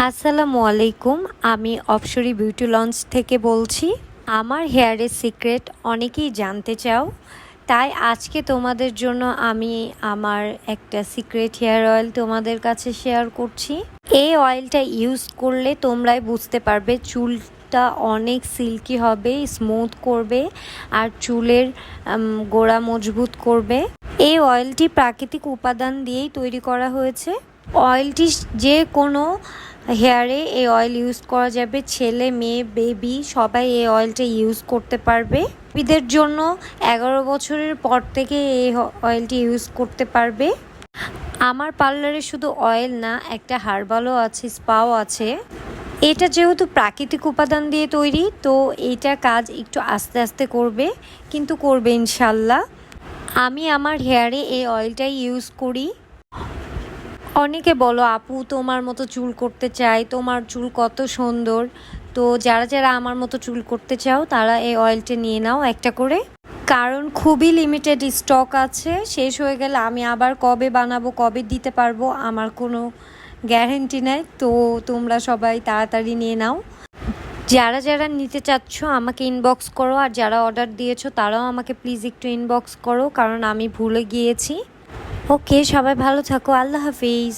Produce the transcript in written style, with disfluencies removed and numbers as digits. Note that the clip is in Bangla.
আসসালামু আলাইকুম। আমি অপসরি বিউটি লঞ্চ থেকে বলছি। আমার হেয়ারের সিক্রেট অনেকেই জানতে চাও, তাই আজকে তোমাদের জন্য আমি আমার একটা সিক্রেট হেয়ার অয়েল তোমাদের কাছে শেয়ার করছি। এই অয়েলটা ইউজ করলে তোমরাই বুঝতে পারবে চুলটা অনেক সিল্কি হবে, স্মুথ করবে আর চুলের গোড়া মজবুত করবে। এই অয়েলটি প্রাকৃতিক উপাদান দিয়েই তৈরি করা হয়েছে। অয়েলটি যে কোনো হেয়ারে এই অয়েল ইউজ করা যাবে। ছেলে মেয়ে বেবি সবাই এই অয়েলটা ইউজ করতে পারবে। বেবিদের জন্য 11 বছরের পর থেকে এই অয়েলটি ইউজ করতে পারবে। আমার পার্লারে শুধু অয়েল না, একটা হার্বালও আছে, স্পাও আছে। এটা যেহেতু প্রাকৃতিক উপাদান দিয়ে তৈরি, তো এইটা কাজ একটু আস্তে আস্তে করবে, কিন্তু করবে ইনশাল্লাহ। আমি আমার হেয়ারে এই অয়েলটাই ইউজ করি। অনেকে বলো আপু তোমার মতো চুল করতে চাই, তোমার চুল কত সুন্দর। তো যারা যারা আমার মতো চুল করতে চাও তারা এই অয়েলটা নিয়ে নাও একটা করে, কারণ খুবই লিমিটেড স্টক আছে। শেষ হয়ে গেলে আমি আবার কবে বানাবো, কবে দিতে পারবো আমার কোনো গ্যারেন্টি নেই। তো তোমরা সবাই তাড়াতাড়ি নিয়ে নাও। যারা যারা নিতে চাচ্ছ আমাকে ইনবক্স করো, আর যারা অর্ডার দিয়েছো তারাও আমাকে প্লিজ একটু ইনবক্স করো, কারণ আমি ভুলে গিয়েছি। ওকে, সবাই ভালো থাকো। আল্লাহ হাফিজ।